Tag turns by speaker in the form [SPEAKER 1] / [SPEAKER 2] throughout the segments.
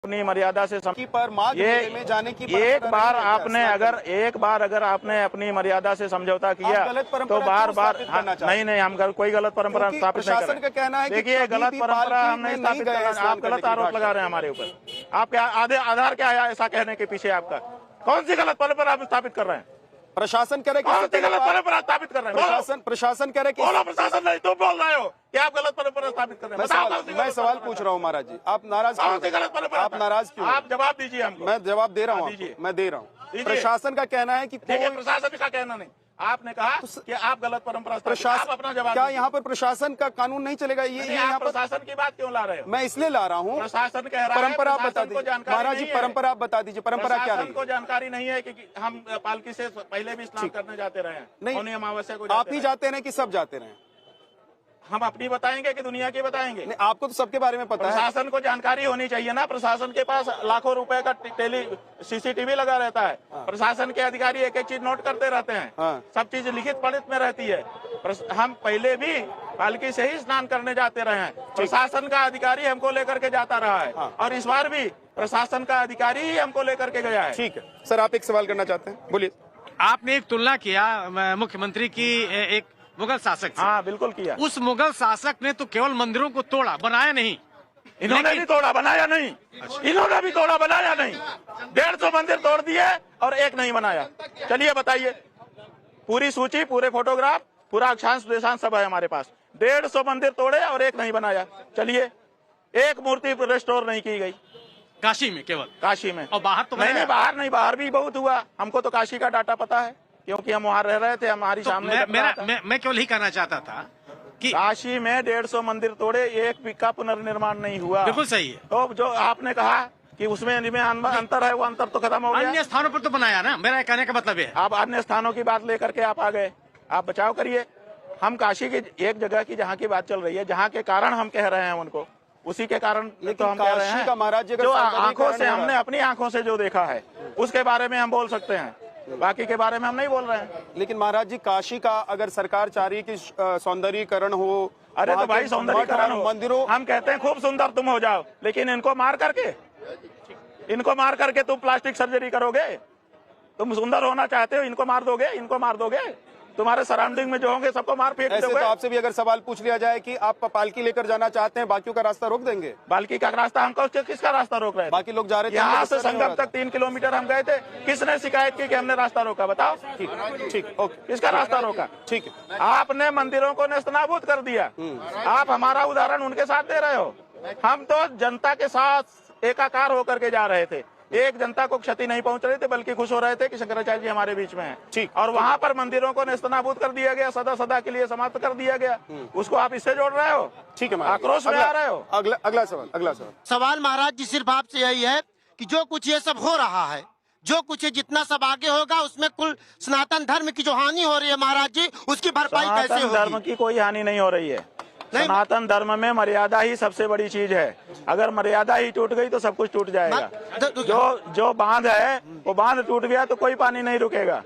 [SPEAKER 1] अपनी मर्यादा से
[SPEAKER 2] पर माघ मेले में जाने की
[SPEAKER 1] एक बार अगर आपने अपनी मर्यादा से समझौता किया तो बार बार नहीं हम कोई गलत परंपरा स्थापित नहीं कर रहे।
[SPEAKER 2] का कहना है
[SPEAKER 1] देखिए गलत परंपरा हम नहीं स्थापित कर रहे। आप गलत आरोप लगा रहे हैं हमारे ऊपर। आप क्या आधार क्या है ऐसा कहने के पीछे? आपका कौन सी गलत परंपरा आप स्थापित कर रहे हैं?
[SPEAKER 2] प्रशासन कह रहे
[SPEAKER 1] कि गलत परंपरा स्थापित कर रहे हैं।
[SPEAKER 2] प्रशासन कह रहे कि
[SPEAKER 1] प्रशासन नहीं, तुम बोल रहे हो कि आप गलत परंपरा स्थापित कर रहे हैं।
[SPEAKER 2] मैं सवाल पूछ रहा हूँ महाराज जी, आप नाराज क्यों? आप नाराज क्यों?
[SPEAKER 1] आप जवाब दीजिए हमको।
[SPEAKER 2] मैं जवाब दे रहा हूँ, मैं दे रहा हूँ। प्रशासन का कहना है कि
[SPEAKER 1] प्रशासन का कहना नहीं, आपने कहा कि आप गलत परंपरा प्रशासन अपना जवाब।
[SPEAKER 2] क्या यहाँ पर प्रशासन का कानून नहीं चलेगा? ये यहाँ पर
[SPEAKER 1] प्रशासन की बात क्यों ला रहे हो?
[SPEAKER 2] मैं इसलिए ला रहा हूँ,
[SPEAKER 1] प्रशासन कह रहा है
[SPEAKER 2] परंपरा आप बता दीजिए महाराज जी, परंपरा आप बता दीजिए, परंपरा क्या है?
[SPEAKER 1] को जानकारी नहीं है कि हम पालकी से पहले भी स्नान करने जाते रहे हैं।
[SPEAKER 2] नहीं,
[SPEAKER 1] अमावस्या को
[SPEAKER 2] आप ही जाते रहे कि सब जाते रहे?
[SPEAKER 1] हम अपनी बताएंगे कि दुनिया की बताएंगे?
[SPEAKER 2] नहीं, आपको तो सबके बारे में पता है।
[SPEAKER 1] प्रशासन को जानकारी होनी चाहिए ना। प्रशासन के पास लाखों रुपए का सीसीटीवी लगा रहता है। प्रशासन के अधिकारी एक एक चीज नोट करते रहते हैं। सब चीज लिखित पढ़ित में रहती है। हम पहले भी पालकी से ही स्नान करने जाते रहे हैं। प्रशासन का अधिकारी हमको लेकर के जाता रहा है और इस बार भी प्रशासन का अधिकारी ही हमको लेकर के गया है।
[SPEAKER 2] ठीक है सर, आप एक सवाल करना चाहते हैं, बोलिए।
[SPEAKER 3] आपने एक तुलना किया मुख्यमंत्री की एक मुगल शासक से।
[SPEAKER 1] हाँ बिल्कुल किया।
[SPEAKER 3] उस मुगल शासक ने तो केवल मंदिरों को तोड़ा, बनाया नहीं।
[SPEAKER 1] इन्होंने भी तोड़ा, बनाया नहीं। इन्होंने भी तोड़ा, बनाया नहीं। 150 मंदिर तोड़ दिए और एक नहीं बनाया। चलिए बताइए, पूरी सूची, पूरे फोटोग्राफ, पूरा अक्षांश देशांश सब है हमारे पास। 150 मंदिर तोड़े और एक नहीं बनाया। चलिए, एक मूर्ति रेस्टोर नहीं की गई
[SPEAKER 3] काशी में, केवल
[SPEAKER 1] काशी में।
[SPEAKER 3] और बाहर तो
[SPEAKER 1] नहीं, बाहर भी बहुत हुआ। हमको तो काशी का डाटा पता है क्योंकि हम वहाँ रह रहे थे। हमारी सामने
[SPEAKER 3] मैं केवल ही कहना चाहता था कि
[SPEAKER 1] काशी में 150 मंदिर तोड़े, एक का पुनर्निर्माण नहीं हुआ।
[SPEAKER 3] बिल्कुल सही है।
[SPEAKER 1] तो जो आपने कहा कि उसमें अंतर है, वो अंतर तो खत्म हो गया।
[SPEAKER 3] अन्य स्थानों पर तो बनाया ना, मेरा कहने का मतलब है।
[SPEAKER 1] आप अन्य स्थानों की बात लेकर के आप आ गए। आप बचाव करिए। हम काशी की एक जगह की जहाँ की बात चल रही है, जहाँ के कारण हम कह रहे हैं उनको, उसी के कारण तो हम कह रहे हैं।
[SPEAKER 2] महाराज जी,
[SPEAKER 1] जो आंखों से हमने अपनी आंखों से जो देखा है उसके बारे में हम बोल सकते हैं, बाकी के बारे में हम नहीं बोल रहे हैं।
[SPEAKER 2] लेकिन महाराज जी, काशी का अगर सरकार चाह रही है कि सौंदर्यीकरण हो,
[SPEAKER 1] अरे तो भाई सौंदर्यीकरण हो,
[SPEAKER 2] मंदिरों,
[SPEAKER 1] हम कहते हैं खूब सुंदर तुम हो जाओ, लेकिन इनको मार करके तुम प्लास्टिक सर्जरी करोगे? तुम सुंदर होना चाहते हो, इनको मार दोगे? तुम्हारे सराउंडिंग में जो होंगे सबको मार फेंक दोगे।
[SPEAKER 2] तो आपसे भी अगर सवाल पूछ लिया जाए कि आप पालकी लेकर जाना चाहते हैं, बाकियों का रास्ता रोक देंगे?
[SPEAKER 1] पालकी का रास्ता हमको, किसका रास्ता रोक रहे हैं?
[SPEAKER 2] बाकी लोग जा रहे थे,
[SPEAKER 1] यहाँ से संगम तक 3 किलोमीटर हम गए थे। किसने शिकायत की कि हमने रास्ता रोका? बताओ।
[SPEAKER 2] ठीक, ओके।
[SPEAKER 1] किसका रास्ता रोका?
[SPEAKER 2] ठीक है।
[SPEAKER 1] आपने मंदिरों को नेस्तनाबूद कर दिया। आप हमारा उदाहरण उनके साथ दे रहे हो। हम तो जनता के साथ एकाकार होकर के जा रहे थे। एक जनता को क्षति नहीं पहुंच रही थी, बल्कि खुश हो रहे थे कि शंकराचार्य जी हमारे बीच में हैं।
[SPEAKER 2] ठीक।
[SPEAKER 1] और वहाँ पर मंदिरों को नेस्तनाबूद कर दिया गया, सदा के लिए समाप्त कर दिया गया। उसको आप इससे जोड़ रहे हो?
[SPEAKER 2] ठीक है,
[SPEAKER 1] आक्रोश में आ रहे हो।
[SPEAKER 2] अगला सवाल
[SPEAKER 4] महाराज जी सिर्फ आपसे यही है कि जो कुछ ये सब हो रहा है, जो कुछ जितना सब आगे होगा, उसमें कुल सनातन धर्म की जो हानि हो रही है महाराज जी, उसकी भरपाई कैसे होगी?
[SPEAKER 1] धर्म की कोई हानि नहीं हो रही है। सनातन धर्म में मर्यादा ही सबसे बड़ी चीज है। अगर मर्यादा ही टूट गई तो सब कुछ टूट जाएगा। जो बांध है वो बांध टूट गया तो कोई पानी नहीं रुकेगा।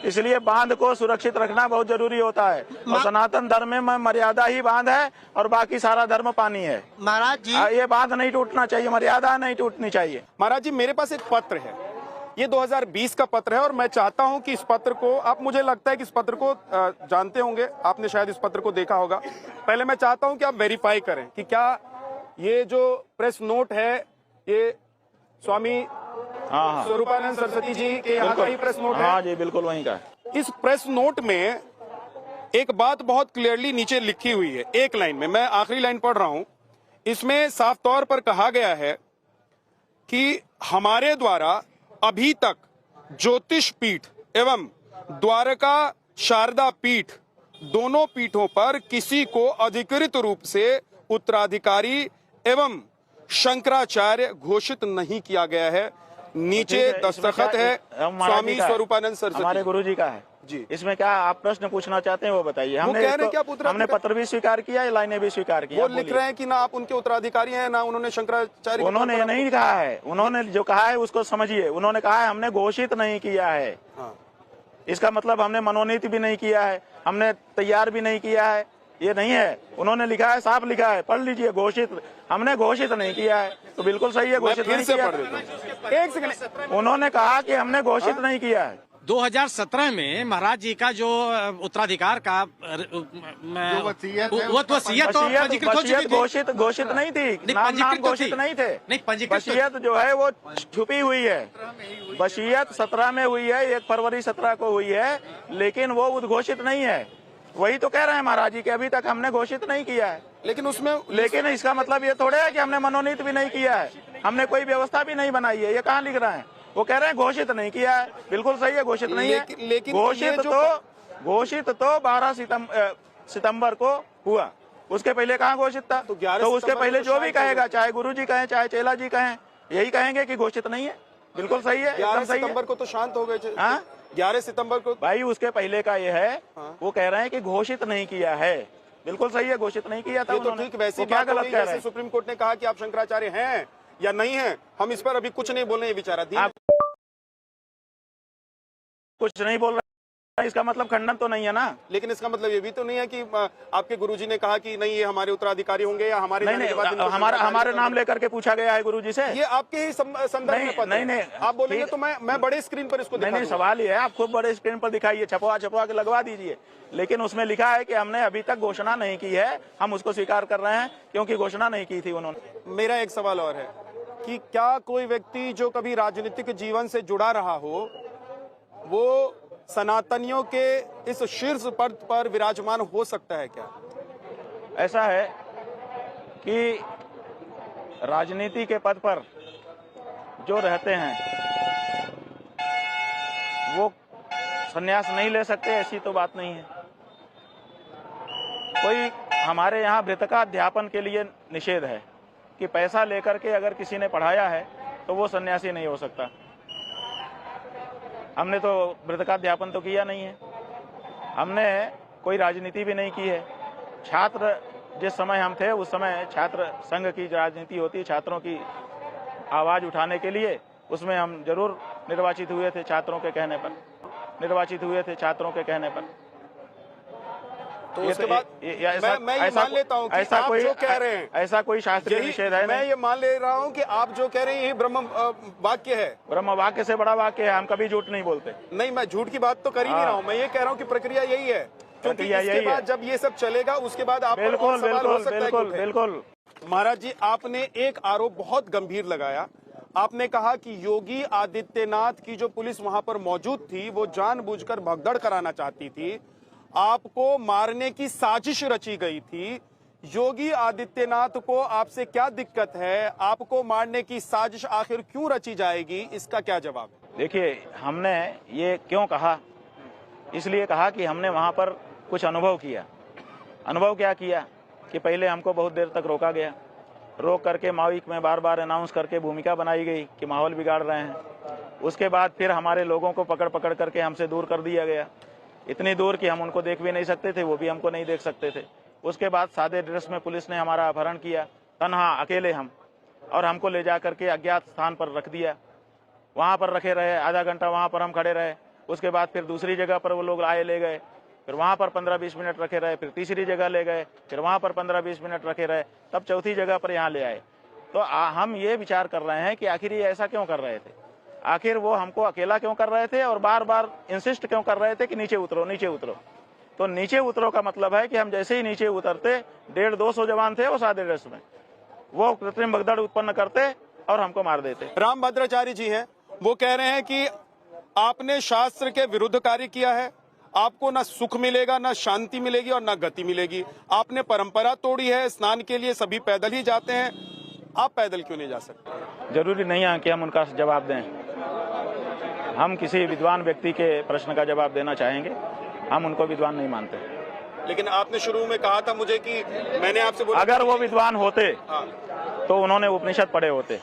[SPEAKER 1] इसलिए बांध को सुरक्षित रखना बहुत जरूरी होता है। और सनातन धर्म में मर्यादा ही बांध है और बाकी सारा धर्म पानी है।
[SPEAKER 4] महाराज जी,
[SPEAKER 1] ये बांध नहीं टूटना चाहिए, मर्यादा नहीं टूटनी चाहिए।
[SPEAKER 2] महाराज जी, मेरे पास एक पत्र है, ये 2020 का पत्र है और मैं चाहता हूं कि इस पत्र को, आप, मुझे लगता है कि इस पत्र को जानते होंगे, आपने शायद इस पत्र को देखा होगा। पहले मैं चाहता हूं कि आप वेरीफाई करें कि क्या ये जो प्रेस नोट है ये स्वामी स्वरूपानंद सरस्वती जी के यहाँ का ही प्रेस नोट है?
[SPEAKER 1] हाँ जी, बिल्कुल वहीं का।
[SPEAKER 2] इस प्रेस नोट में एक बात बहुत क्लियरली नीचे लिखी हुई है, एक लाइन में, मैं आखिरी लाइन पढ़ रहा हूं। इसमें साफ तौर पर कहा गया है कि हमारे द्वारा अभी तक ज्योतिष पीठ एवं द्वारका शारदा पीठ दोनों पीठों पर किसी को अधिकृत रूप से उत्तराधिकारी एवं शंकराचार्य घोषित नहीं किया गया है। नीचे दस्तखत है स्वामी स्वरूपानंद सरस्वती,
[SPEAKER 1] हमारे गुरुजी का है
[SPEAKER 2] जी।
[SPEAKER 1] इसमें क्या आप प्रश्न पूछना चाहते हैं वो बताइए। हमने पत्र भी स्वीकार किया, लाइनें भी स्वीकार की।
[SPEAKER 2] वो लिख रहे हैं कि ना आप उनके उत्तराधिकारी हैं, ना उन्होंने शंकराचार्य।
[SPEAKER 1] उन्होंने ये नहीं कहा है। उन्होंने जो कहा है उसको समझिए। उन्होंने कहा है हमने घोषित नहीं किया है। इसका मतलब हमने मनोनीत भी नहीं किया है, हमने तैयार भी नहीं किया है, ये नहीं है। उन्होंने लिखा है, साफ लिखा है, पढ़ लीजिए। घोषित हमने घोषित नहीं किया है, तो बिल्कुल सही है,
[SPEAKER 2] मैं
[SPEAKER 1] घोषित
[SPEAKER 2] फिर
[SPEAKER 1] नहीं
[SPEAKER 2] से
[SPEAKER 1] किया।
[SPEAKER 2] पढ़ देता हूं। एक सेकंड।
[SPEAKER 1] उन्होंने कहा कि हमने घोषित नहीं किया है।
[SPEAKER 3] 2017 में महाराज जी का जो उत्तराधिकार का
[SPEAKER 5] वसीयत है,
[SPEAKER 3] वो तो वसीयत तो पंजीकृत हो चुकी थी।
[SPEAKER 1] घोषित नहीं थी, नाम
[SPEAKER 3] पंजीकृत तो
[SPEAKER 1] घोषित
[SPEAKER 3] थी।
[SPEAKER 1] नहीं थे।
[SPEAKER 3] नहीं, पंजीकृत तो-
[SPEAKER 1] वसीयत जो है वो छुपी हुई है। वसीयत 17 में हुई है, 1 फरवरी 17 को हुई है, लेकिन वो उद्घोषित नहीं है। वही तो कह रहे हैं महाराज जी कि अभी तक हमने घोषित नहीं किया है। लेकिन इसका मतलब ये थोड़े है कि हमने मनोनीत भी नहीं किया है, हमने कोई व्यवस्था भी नहीं बनाई है। ये कहाँ लिख रहे हैं? वो कह रहे हैं घोषित नहीं किया है। बिल्कुल सही है, घोषित नहीं है।
[SPEAKER 2] लेकिन
[SPEAKER 1] घोषित तो 12 सितंबर को हुआ, उसके पहले कहाँ घोषित था?
[SPEAKER 2] तो 11
[SPEAKER 1] उसके
[SPEAKER 2] सितंबर
[SPEAKER 1] पहले
[SPEAKER 2] को
[SPEAKER 1] जो भी
[SPEAKER 2] शांत
[SPEAKER 1] कहेगा, चाहे गुरुजी कहें चाहे चेला जी कहें, यही कहेंगे कि घोषित नहीं है। बिल्कुल सही है, एकदम
[SPEAKER 2] 11
[SPEAKER 1] सही है।
[SPEAKER 2] सितंबर को तो शांत हो गए थे।
[SPEAKER 1] हाँ?
[SPEAKER 2] 11 सितंबर को
[SPEAKER 1] भाई उसके पहले का ये है,
[SPEAKER 2] हाँ।
[SPEAKER 1] वो कह रहे हैं कि घोषित नहीं किया है। बिल्कुल सही है, घोषित नहीं किया था
[SPEAKER 2] ये तो
[SPEAKER 1] उन्होंने।
[SPEAKER 2] ठीक वैसी
[SPEAKER 1] वो क्या
[SPEAKER 2] बात हो
[SPEAKER 1] गलत
[SPEAKER 2] गई
[SPEAKER 1] कह रहे
[SPEAKER 2] जैसे
[SPEAKER 1] हैं?
[SPEAKER 2] सुप्रीम कोर्ट ने कहा कि आप शंकराचार्य हैं या नहीं हैं, हम इस पर अभी कुछ नहीं बोल रहे हैं विचाराधीन।
[SPEAKER 1] आप कुछ नहीं बोल रहे, इसका मतलब खंडन तो नहीं है ना।
[SPEAKER 2] लेकिन इसका मतलब ये भी तो नहीं है कि आपके गुरुजी ने कहा कि नहीं ये हमारे उत्तराधिकारी होंगे या हमारे
[SPEAKER 1] नहीं
[SPEAKER 2] जाने के बाद
[SPEAKER 1] नहीं,
[SPEAKER 2] इनको
[SPEAKER 1] हमारे
[SPEAKER 2] शंकराचार्य
[SPEAKER 1] नाम लेकर के पूछा गया है गुरुजी से।
[SPEAKER 2] ये आपके ही संदर्भ में पता है।
[SPEAKER 1] नहीं,
[SPEAKER 2] आप बोलेंगे
[SPEAKER 1] ठीक।
[SPEAKER 2] तो मैं बड़े स्क्रीन पर इसको
[SPEAKER 1] नहीं
[SPEAKER 2] दिखा
[SPEAKER 1] नहीं,
[SPEAKER 2] दूंगा।
[SPEAKER 1] सवाल ये है, आप खूब बड़े स्क्रीन पर दिखाइए, छपवा के लगवा दीजिए, लेकिन उसमें लिखा है कि हमने अभी तक घोषणा नहीं की है। हम उसको स्वीकार कर रहे हैं क्योंकि घोषणा नहीं की थी उन्होंने।
[SPEAKER 2] मेरा एक सवाल और है कि क्या कोई व्यक्ति जो कभी राजनीतिक जीवन से जुड़ा रहा हो वो सनातनियों के इस शीर्ष पद पर विराजमान हो सकता है क्या?
[SPEAKER 1] ऐसा है कि राजनीति के पद पर जो रहते हैं वो संन्यास नहीं ले सकते, ऐसी तो बात नहीं है। कोई हमारे यहाँ वृतकाध्यापन के लिए निषेध है कि पैसा लेकर के अगर किसी ने पढ़ाया है तो वो सन्यासी नहीं हो सकता। हमने तो वृतकाध्यापन तो किया नहीं है, हमने कोई राजनीति भी नहीं की है। छात्र जिस समय हम थे उस समय छात्र संघ की राजनीति होती है, छात्रों की आवाज उठाने के लिए, उसमें हम जरूर निर्वाचित हुए थे छात्रों के कहने पर,
[SPEAKER 2] तो उसके बाद मैं ये मान लेता हूँ कि आप जो कह रहे हैं
[SPEAKER 1] ऐसा कोई शास्त्रीय निषेध है
[SPEAKER 2] मैं
[SPEAKER 1] नहीं।
[SPEAKER 2] ये मान ले रहा हूँ कि आप जो कह रहे हैं यही ब्रह्म वाक्य है।
[SPEAKER 1] ब्रह्म वाक्य से बड़ा वाक्य है, हम कभी झूठ नहीं बोलते।
[SPEAKER 2] नहीं, मैं झूठ की बात तो कर ही नहीं रहा हूँ, मैं ये कह रहा हूँ कि प्रक्रिया यही है, क्योंकि
[SPEAKER 1] प्रक्रिया
[SPEAKER 2] इसके
[SPEAKER 1] यही
[SPEAKER 2] बाद
[SPEAKER 1] है।
[SPEAKER 2] जब ये सब चलेगा उसके बाद आप
[SPEAKER 1] बिल्कुल बिल्कुल बिल्कुल।
[SPEAKER 2] महाराज जी, आपने एक आरोप बहुत गंभीर लगाया। आपने कहा कि योगी आदित्यनाथ की जो पुलिस वहां पर मौजूद थी वो जानबूझकर भगदड़ कराना चाहती थी, आपको मारने की साजिश रची गई थी। योगी आदित्यनाथ को आपसे क्या दिक्कत है? आपको मारने की साजिश आखिर क्यों रची जाएगी? इसका क्या जवाब है?
[SPEAKER 1] देखिए, हमने ये क्यों कहा, इसलिए कहा कि हमने वहां पर कुछ अनुभव किया। अनुभव क्या किया कि पहले हमको बहुत देर तक रोका गया, रोक करके माइक में बार बार अनाउंस करके भूमिका बनाई गई कि माहौल बिगाड़ रहे हैं। उसके बाद फिर हमारे लोगों को पकड़ करके हमसे दूर कर दिया गया, इतनी दूर कि हम उनको देख भी नहीं सकते थे, वो भी हमको नहीं देख सकते थे। उसके बाद सादे ड्रेस में पुलिस ने हमारा अपहरण किया, तन्हा अकेले हम, और हमको ले जा करके अज्ञात स्थान पर रख दिया। वहाँ पर रखे रहे, आधा घंटा वहाँ पर हम खड़े रहे। उसके बाद फिर दूसरी जगह पर वो लोग आए, ले गए, फिर वहाँ पर 15-20 मिनट रखे रहे, फिर तीसरी जगह ले गए, फिर वहाँ पर 15-20 मिनट रखे रहे, तब चौथी जगह पर यहाँ ले आए। तो हम ये विचार कर रहे हैं कि आखिर ये ऐसा क्यों कर रहे थे, आखिर वो हमको अकेला क्यों कर रहे थे और बार बार इंसिस्ट क्यों कर रहे थे कि नीचे उतरो नीचे उतरो। तो नीचे उतरो का मतलब है कि हम जैसे ही नीचे उतरते 150-200 जवान थे वो सादे ड्रेस में, वो कृत्रिम भगदड़ उत्पन्न करते और हमको मार देते।
[SPEAKER 2] रामभद्राचार्य जी हैं, वो कह रहे हैं कि आपने शास्त्र के विरुद्ध कार्य किया है, आपको ना सुख मिलेगा, ना शांति मिलेगी और ना गति मिलेगी। आपने परंपरा तोड़ी है, स्नान के लिए सभी पैदल ही जाते हैं, आप पैदल क्यों नहीं जा सकते?
[SPEAKER 1] जरूरी नहीं है कि हम उनका जवाब दें, हम किसी विद्वान व्यक्ति के प्रश्न का जवाब देना चाहेंगे, हम उनको विद्वान नहीं मानते।
[SPEAKER 2] लेकिन आपने शुरू में कहा था मुझे कि मैंने आपसे बोला
[SPEAKER 1] अगर वो विद्वान होते
[SPEAKER 2] हाँ।
[SPEAKER 1] तो उन्होंने उपनिषद पढ़े होते।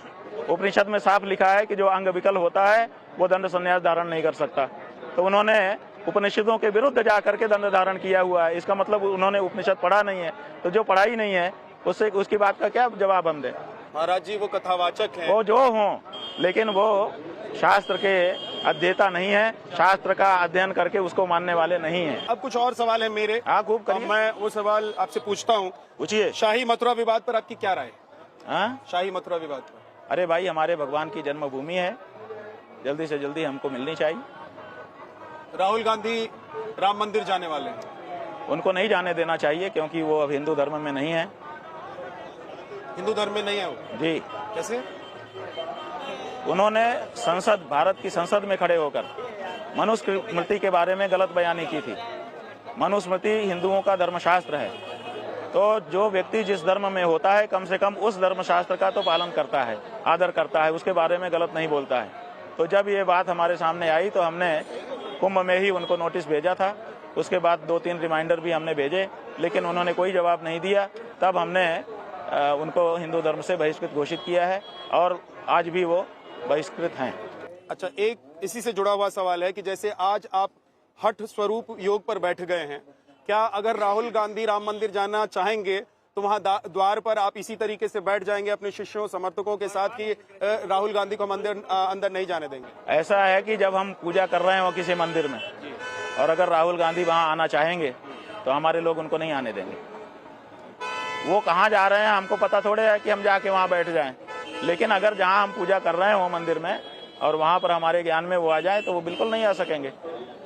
[SPEAKER 1] उपनिषद में साफ लिखा है कि जो अंग विकल होता है वो दंड संन्यास धारण नहीं कर सकता, तो उन्होंने उपनिषदों के विरुद्ध जाकर के दंड धारण किया हुआ है। इसका मतलब उन्होंने उपनिषद पढ़ा नहीं है, तो जो पढ़ाई नहीं है उससे उसकी बात का क्या जवाब हम दें?
[SPEAKER 2] महाराज जी वो कथावाचक हैं,
[SPEAKER 1] वो जो हों, लेकिन वो शास्त्र के अध्येता नहीं है, शास्त्र का अध्ययन करके उसको मानने वाले नहीं हैं।
[SPEAKER 2] अब कुछ और सवाल है मेरे।
[SPEAKER 1] हाँ, खूब करिए।
[SPEAKER 2] मैं वो सवाल आपसे पूछता हूँ।
[SPEAKER 1] पूछिए।
[SPEAKER 2] शाही मथुरा विवाद पर आपकी क्या राय?
[SPEAKER 1] हाँ?
[SPEAKER 2] शाही मथुरा विवाद पर?
[SPEAKER 1] अरे भाई, हमारे भगवान की जन्मभूमि है, जल्दी से जल्दी हमको मिलनी चाहिए।
[SPEAKER 2] राहुल गांधी राम मंदिर जाने वाले हैं,
[SPEAKER 1] उनको नहीं जाने देना चाहिए, क्योंकि वो अब हिंदू धर्म में नहीं है।
[SPEAKER 2] हिंदू धर्म में नहीं है वो?
[SPEAKER 1] जी।
[SPEAKER 2] कैसे?
[SPEAKER 1] उन्होंने संसद, भारत की संसद में खड़े होकर मनुस्मृति के बारे में गलत बयानी की थी। मनुस्मृति हिंदुओं का धर्मशास्त्र है, तो जो व्यक्ति जिस धर्म में होता है कम से कम उस धर्मशास्त्र का तो पालन करता है, आदर करता है, उसके बारे में गलत नहीं बोलता है। तो जब ये बात हमारे सामने आई तो हमने कुंभ में ही उनको नोटिस भेजा था। उसके बाद 2-3 रिमाइंडर भी हमने भेजे, लेकिन उन्होंने कोई जवाब नहीं दिया। तब हमने उनको हिंदू धर्म से बहिष्कृत घोषित किया है और आज भी वो बहिष्कृत हैं।
[SPEAKER 2] अच्छा, एक इसी से जुड़ा हुआ सवाल है कि जैसे आज आप हठ स्वरूप योग पर बैठ गए हैं, क्या अगर राहुल गांधी राम मंदिर जाना चाहेंगे तो वहां द्वार पर आप इसी तरीके से बैठ जाएंगे अपने शिष्यों समर्थकों के साथ कि राहुल गांधी को मंदिर अंदर नहीं जाने देंगे?
[SPEAKER 1] ऐसा है कि जब हम पूजा कर रहे हैं वो किसी मंदिर में, और अगर राहुल गांधी वहां आना चाहेंगे तो हमारे लोग उनको नहीं आने देंगे। वो कहाँ जा रहे हैं हमको पता थोड़े है कि हम जाके वहाँ बैठ जाएं। लेकिन अगर जहाँ हम पूजा कर रहे हैं वो मंदिर में और वहाँ पर हमारे ज्ञान में वो आ जाए तो वो बिल्कुल नहीं आ सकेंगे।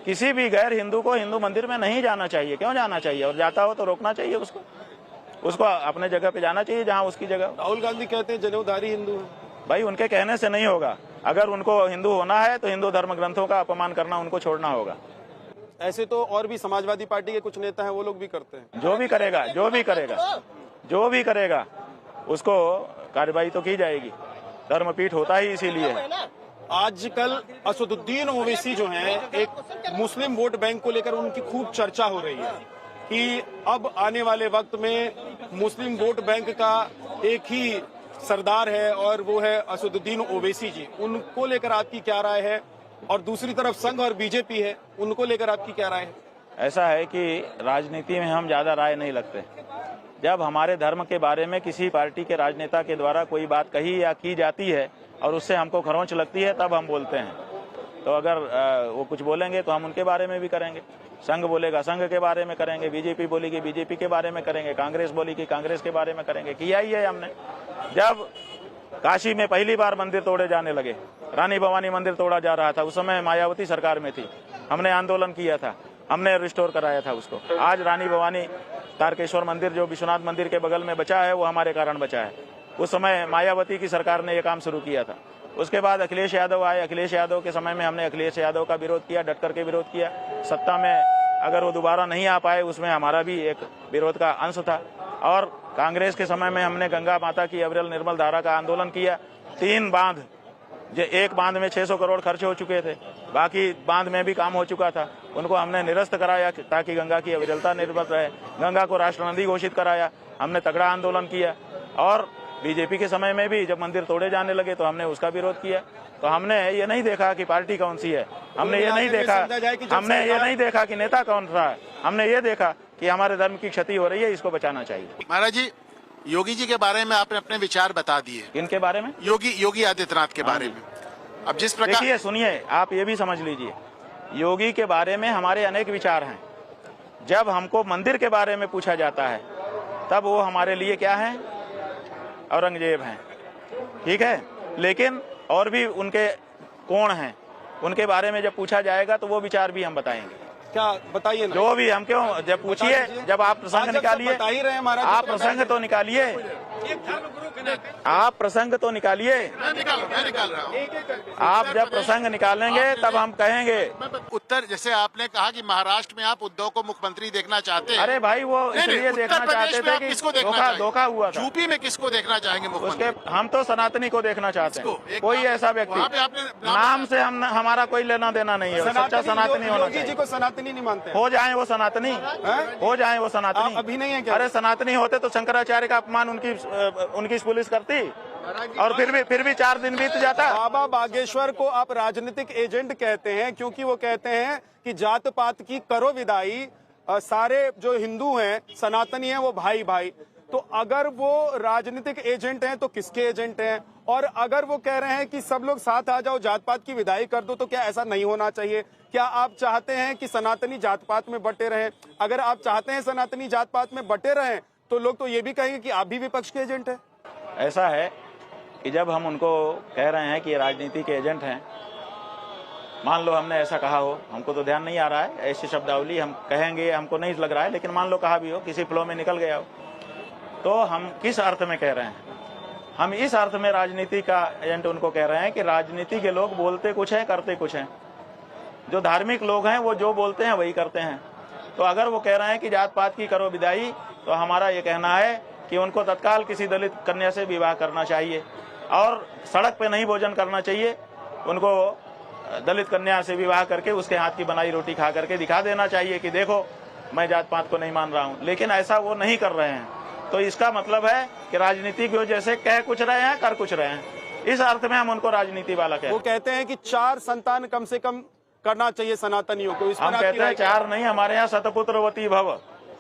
[SPEAKER 1] किसी भी गैर हिंदू को हिंदू मंदिर में नहीं जाना चाहिए। क्यों जाना चाहिए? और जाता हो तो रोकना चाहिए उसको अपने जगह पे जाना चाहिए जहाँ उसकी जगह।
[SPEAKER 2] राहुल गांधी कहते हैं जनेऊधारी हिंदू है।
[SPEAKER 1] भाई, उनके कहने से नहीं होगा। अगर उनको हिंदू होना है तो हिंदू धर्म ग्रंथों का अपमान करना उनको छोड़ना होगा।
[SPEAKER 2] ऐसे तो और भी समाजवादी पार्टी के कुछ नेता हैं, वो लोग भी करते हैं।
[SPEAKER 1] जो भी करेगा उसको कार्रवाई तो की जाएगी। धर्मपीठ होता ही इसीलिए है।
[SPEAKER 2] आजकल असदुद्दीन ओवैसी जो हैं, एक मुस्लिम वोट बैंक को लेकर उनकी खूब चर्चा हो रही है कि अब आने वाले वक्त में मुस्लिम वोट बैंक का एक ही सरदार है और वो है असदुद्दीन ओवैसी जी। उनको लेकर आपकी क्या राय है? और दूसरी तरफ संघ और बीजेपी है, उनको लेकर आपकी क्या राय है?
[SPEAKER 1] ऐसा है कि राजनीति में हम ज्यादा राय नहीं लगते। जब हमारे धर्म के बारे में किसी पार्टी के राजनेता के द्वारा कोई बात कही या की जाती है और उससे हमको खरोंच लगती है तब हम बोलते हैं। तो अगर वो कुछ बोलेंगे तो हम उनके बारे में भी करेंगे। संघ बोलेगा संघ के बारे में करेंगे, बीजेपी बोलेगी बीजेपी के बारे में करेंगे, कांग्रेस बोलेगी कांग्रेस के बारे में करेंगे। किया ही है हमने। जब काशी में पहली बार मंदिर तोड़े जाने लगे, रानी भवानी मंदिर तोड़ा जा रहा था, उस समय मायावती सरकार में थी, हमने आंदोलन किया था, हमने रिस्टोर कराया था उसको। आज रानी भवानी तारकेश्वर मंदिर जो विश्वनाथ मंदिर के बगल में बचा है वो हमारे कारण बचा है। उस समय मायावती की सरकार ने ये काम शुरू किया था। उसके बाद अखिलेश यादव आए। अखिलेश यादव के समय में हमने अखिलेश यादव का विरोध किया, डट करके विरोध किया। सत्ता में अगर वो दोबारा नहीं आ पाए उसमें हमारा भी एक विरोध का अंश था। और कांग्रेस के समय में हमने गंगा माता की अविरल निर्मल धारा का आंदोलन किया। 3 बांध, एक बांध में 600 करोड़ खर्च हो चुके थे, बाकी बांध में भी काम हो चुका था, उनको हमने निरस्त कराया ताकि गंगा की अविरलता निर्भर रहे। गंगा को राष्ट्र नदी घोषित कराया, हमने तगड़ा आंदोलन किया। और बीजेपी के समय में भी जब मंदिर तोड़े जाने लगे तो हमने उसका विरोध किया। तो हमने ये नहीं देखा कि पार्टी कौन सी है, हमने ये नहीं देखा कि नेता कौन रहा है, हमने ये देखा कि हमारे धर्म की क्षति हो रही है, इसको बचाना चाहिए।
[SPEAKER 6] महाराज जी, योगी जी के बारे में आपने अपने विचार बता दिए।
[SPEAKER 1] इनके बारे में?
[SPEAKER 6] योगी आदित्यनाथ के बारे में। अब जिस प्रकार,
[SPEAKER 1] देखिए सुनिए, आप ये भी समझ लीजिए, योगी के बारे में हमारे अनेक विचार हैं। जब हमको मंदिर के बारे में पूछा जाता है तब वो हमारे लिए क्या है? औरंगजेब हैं, ठीक है। लेकिन और भी उनके कौन हैं, उनके बारे में जब पूछा जाएगा तो वो विचार भी हम बताएंगे।
[SPEAKER 2] क्या बताइए ना? जो
[SPEAKER 1] भी हम क्यों, जब पूछिए, जब आप प्रसंग निकालिए,
[SPEAKER 2] बता ही रहे हैं महाराज,
[SPEAKER 1] आप प्रसंग तो निकालिए, आप प्रसंग तो निकालिए।
[SPEAKER 6] मैं निकाल रहा हूँ।
[SPEAKER 1] आप जब प्रसंग निकालेंगे तब हम कहेंगे।
[SPEAKER 6] उत्तर, जैसे आपने कहा कि महाराष्ट्र में आप उद्धव को मुख्यमंत्री देखना चाहते हैं।
[SPEAKER 1] अरे भाई, वो इसलिए देखना चाहते थे कि धोखा हुआ था।
[SPEAKER 6] यूपी में किसको देखना चाहेंगे मुख्यमंत्री?
[SPEAKER 1] उसके हम तो सनातनी को देखना चाहते हैं। कोई ऐसा व्यक्ति, नाम से हमारा कोई लेना देना नहीं है, सच्चा सनातनी होना चाहिए।
[SPEAKER 2] योगी जी को सनातनी नहीं मानते?
[SPEAKER 1] हो जाए वो सनातनी, हो जाए वो सनातनी।
[SPEAKER 2] अभी नहीं है क्या?
[SPEAKER 1] अरे सनातनी होते तो शंकराचार्य का अपमान उनकी पुलिस करती और फिर भी 4 दिन बीत जाता।
[SPEAKER 2] बाबा बागेश्वर को आप राजनीतिक एजेंट कहते हैं क्योंकि वो कहते हैं कि जात पात की करो विदाई, सारे जो हिंदू हैं सनातनी हैं वो भाई भाई। तो अगर वो राजनीतिक एजेंट हैं तो किसके एजेंट हैं? और अगर वो कह रहे हैं कि सब लोग साथ आ जाओ, जात पात की विदाई कर दो, तो क्या ऐसा नहीं होना चाहिए? क्या आप चाहते हैं कि सनातनी जात पात में बटे रहें? अगर आप चाहते हैं सनातनी जात पात में बटे रहें तो लोग तो ये भी कहेंगे कि आप भी विपक्ष के एजेंट हैं।
[SPEAKER 1] ऐसा है कि जब हम उनको कह रहे हैं कि ये राजनीति के एजेंट हैं, मान लो हमने ऐसा कहा हो, हमको तो ध्यान नहीं आ रहा है, ऐसी शब्दावली हम कहेंगे हमको नहीं लग रहा है, लेकिन मान लो कहा भी हो, किसी फ्लो में निकल गया हो, तो हम किस अर्थ में कह रहे हैं? हम इस अर्थ में राजनीति का एजेंट उनको कह रहे हैं कि राजनीति के लोग बोलते कुछ है, करते कुछ हैं। जो धार्मिक लोग हैं वो जो बोलते हैं वही करते हैं। तो अगर वो कह रहे हैं कि जात पात की करो विदाई, तो हमारा ये कहना है कि उनको तत्काल किसी दलित कन्या से विवाह करना चाहिए और सड़क पे नहीं भोजन करना चाहिए। उनको दलित कन्या से विवाह करके उसके हाथ की बनाई रोटी खा करके दिखा देना चाहिए कि देखो मैं जात पात को नहीं मान रहा हूँ, लेकिन ऐसा वो नहीं कर रहे हैं। तो इसका मतलब है कि राजनीति की वजह से कह कुछ रहे हैं, कर कुछ रहे हैं। इस अर्थ में हम उनको राजनीति वाला कहते हैं।
[SPEAKER 2] वो कहते हैं कि 4 संतान कम से कम करना चाहिए सनातनियों को। इस पर
[SPEAKER 1] हम कहते हैं 4 नहीं, हमारे यहाँ शतपुत्रवती भव,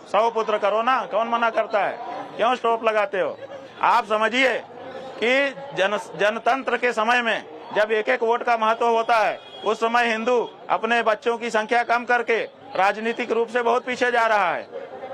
[SPEAKER 1] 100 पुत्र करो ना, कौन मना करता है? क्यों स्टॉप लगाते हो? आप समझिए कि जनतंत्र के समय में जब एक एक वोट का महत्व होता है, उस समय हिंदू अपने बच्चों की संख्या कम करके राजनीतिक रूप से बहुत पीछे जा रहा है,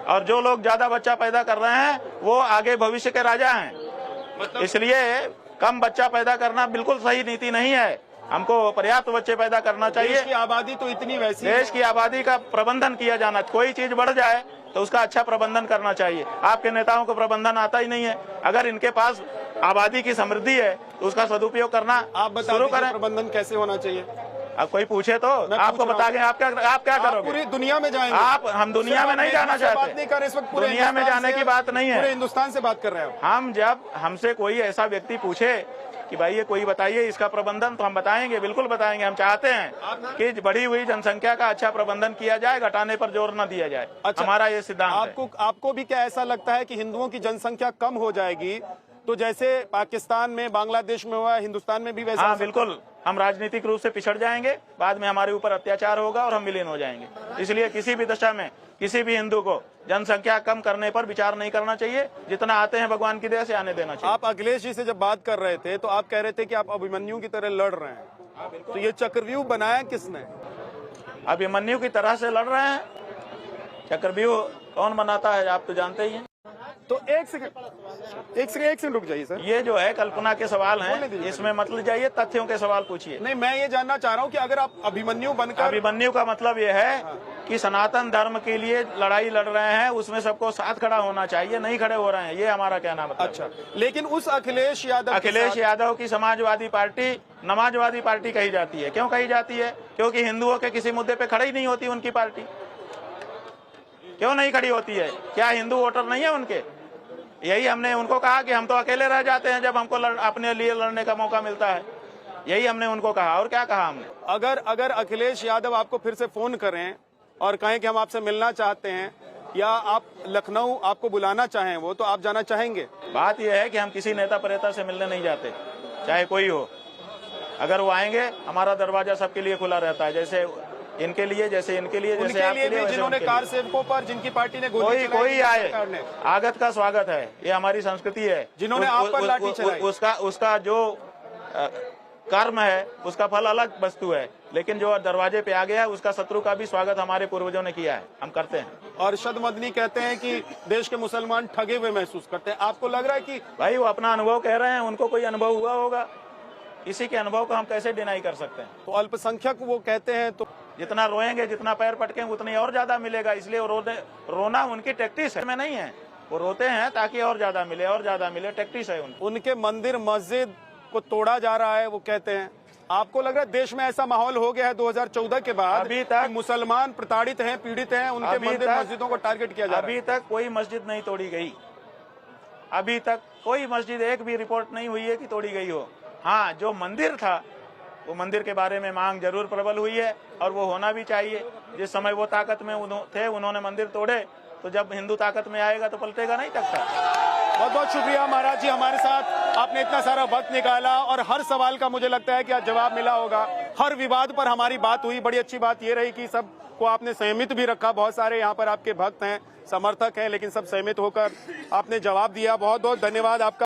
[SPEAKER 1] और जो लोग ज्यादा बच्चा पैदा कर रहे हैं वो आगे भविष्य के राजा हैं। इसलिए कम बच्चा पैदा करना बिल्कुल सही नीति नहीं है। हमको पर्याप्त बच्चे पैदा करना चाहिए।
[SPEAKER 2] देश की आबादी तो इतनी वैसी,
[SPEAKER 1] देश की आबादी का प्रबंधन किया जाना, कोई चीज बढ़ जाए तो उसका अच्छा प्रबंधन करना चाहिए। आपके नेताओं को प्रबंधन आता ही नहीं है। अगर इनके पास आबादी की समृद्धि है तो उसका सदुपयोग करना
[SPEAKER 2] आप
[SPEAKER 1] शुरू करें।
[SPEAKER 2] प्रबंधन कैसे होना चाहिए?
[SPEAKER 1] अब कोई पूछे तो आपको बता दें। आप क्या करोगे?
[SPEAKER 2] पूरी दुनिया में जाएंगे
[SPEAKER 1] आप? हम दुनिया में नहीं जाना चाहते।
[SPEAKER 2] बात नहीं कर रहे इस वक्त,
[SPEAKER 1] दुनिया में जाने की बात नहीं है,
[SPEAKER 2] पूरे हिंदुस्तान से बात कर रहे हैं।
[SPEAKER 1] हम जब हमसे कोई ऐसा व्यक्ति पूछे कि भाई ये कोई बताइए इसका प्रबंधन, तो हम बताएंगे, बिल्कुल बताएंगे। हम चाहते हैं कि बढ़ी हुई जनसंख्या का अच्छा प्रबंधन किया जाए, घटाने पर जोर न दिया जाए।
[SPEAKER 2] अच्छा,
[SPEAKER 1] हमारा ये सिद्धांत है।
[SPEAKER 2] आपको भी क्या ऐसा लगता है कि हिंदुओं की जनसंख्या कम हो जाएगी तो जैसे पाकिस्तान में, बांग्लादेश में हुआ, हिंदुस्तान में भी वैसा?
[SPEAKER 1] हाँ बिल्कुल, हम राजनीतिक रूप से पिछड़ जाएंगे, बाद में हमारे ऊपर अत्याचार होगा और हम विलीन हो जाएंगे। इसलिए किसी भी दशा में किसी भी हिंदू को जनसंख्या कम करने पर विचार नहीं करना चाहिए। जितना आते हैं भगवान की दया से आने देना चाहिए।
[SPEAKER 2] आप अखिलेश जी से जब बात कर रहे थे तो आप कह रहे थे कि आप अभिमन्यु की तरह लड़ रहे हैं, तो ये चक्रव्यूह बनाया किसने?
[SPEAKER 1] अभिमन्यु की तरह से लड़ रहे हैं। चक्रव्यूह कौन बनाता है आप तो जानते ही हैं।
[SPEAKER 2] तो एक सेकंड रुक जाइए सर।
[SPEAKER 1] ये जो है कल्पना के सवाल हैं, इसमें मत ले जाइए, तथ्यों के सवाल पूछिए।
[SPEAKER 2] नहीं, मैं ये जानना चाह रहा हूँ कि अगर आप अभिमन्यु बनकर,
[SPEAKER 1] अभिमन्यु का मतलब ये है कि सनातन धर्म के लिए लड़ाई लड़ रहे हैं, उसमें सबको साथ खड़ा होना चाहिए, नहीं खड़े हो रहे हैं, ये हमारा कहना मतलब।
[SPEAKER 2] अच्छा, लेकिन उस अखिलेश
[SPEAKER 1] यादव की समाजवादी पार्टी नमाजवादी पार्टी कही जाती है। क्यों कही जाती है? क्योंकि हिंदुओं के किसी मुद्दे पे खड़ी नहीं होती उनकी पार्टी। क्यों नहीं खड़ी होती है? क्या हिंदू वोटर नहीं है उनके? यही हमने उनको कहा कि हम तो अकेले रह जाते हैं जब हमको अपने लिए लड़ने का मौका मिलता है। यही हमने उनको कहा। और क्या कहा हमने?
[SPEAKER 2] अगर अखिलेश यादव आपको फिर से फोन करें और कहें कि हम आपसे मिलना चाहते हैं, या आप लखनऊ आपको बुलाना चाहें वो, तो आप जाना चाहेंगे?
[SPEAKER 1] बात यह है कि हम किसी नेता प्रेता से मिलने नहीं जाते, चाहे कोई हो। अगर वो आएंगे, हमारा दरवाजा सबके लिए खुला रहता है, जैसे इनके लिए, जैसे इनके लिए, जैसे आपके लिए,
[SPEAKER 2] जिन्होंने कार सेवकों पर, जिनकी पार्टी ने
[SPEAKER 1] कोई आए, आगत का स्वागत है, ये हमारी संस्कृति है।
[SPEAKER 2] जिन्होंने आप पर लाठी चलाई,
[SPEAKER 1] उसका जो कर्म है उसका फल अलग वस्तु है, लेकिन जो दरवाजे पे आ गया है उसका शत्रु का भी स्वागत हमारे पूर्वजों ने किया है, हम करते हैं।
[SPEAKER 2] और अरशद मदनी कहते हैं कि देश के मुसलमान ठगे हुए महसूस करते हैं। आपको लग रहा है कि
[SPEAKER 1] भाई वो अपना अनुभव कह रहे हैं, उनको कोई अनुभव हुआ होगा, इसी के अनुभव को हम कैसे डिनाई कर सकते हैं?
[SPEAKER 2] तो अल्पसंख्यक वो कहते हैं, तो
[SPEAKER 1] जितना रोएंगे, जितना पैर पटकेंगे, उतना और ज्यादा मिलेगा। इसलिए रोना उनकी टैक्टिस है, में नहीं है। वो रोते हैं ताकि और ज्यादा मिले, और ज्यादा मिले, टैक्टिस है उनकी।
[SPEAKER 2] उनके मंदिर मस्जिद को तोड़ा जा रहा है, वो कहते हैं। आपको लग रहा है देश में ऐसा माहौल हो गया है 2014 के बाद,
[SPEAKER 1] अभी तक
[SPEAKER 2] मुसलमान प्रताड़ित हैं, पीड़ित हैं, उनके मंदिर मस्जिदों को टारगेट किया जा रहा है?
[SPEAKER 1] अभी तक कोई मस्जिद नहीं तोड़ी गई। अभी तक कोई मस्जिद, एक भी रिपोर्ट नहीं हुई है कि तोड़ी गई हो। हाँ, जो मंदिर था, वो मंदिर के बारे में मांग जरूर प्रबल हुई है, और वो होना भी चाहिए। जिस समय वो ताकत में थे, उन्होंने मंदिर तोड़े, तो जब हिंदू ताकत में आएगा तो पलटेगा नहीं तख्ता।
[SPEAKER 2] बहुत बहुत शुक्रिया महाराज जी, हमारे साथ आपने इतना सारा वक्त निकाला, और हर सवाल का मुझे लगता है कि आज जवाब मिला होगा। हर विवाद पर हमारी बात हुई। बड़ी अच्छी बात ये रही कि सबको आपने संयमित भी रखा। बहुत सारे यहाँ पर आपके भक्त हैं, समर्थक हैं, लेकिन सब संयमित होकर आपने जवाब दिया। बहुत बहुत धन्यवाद आपका।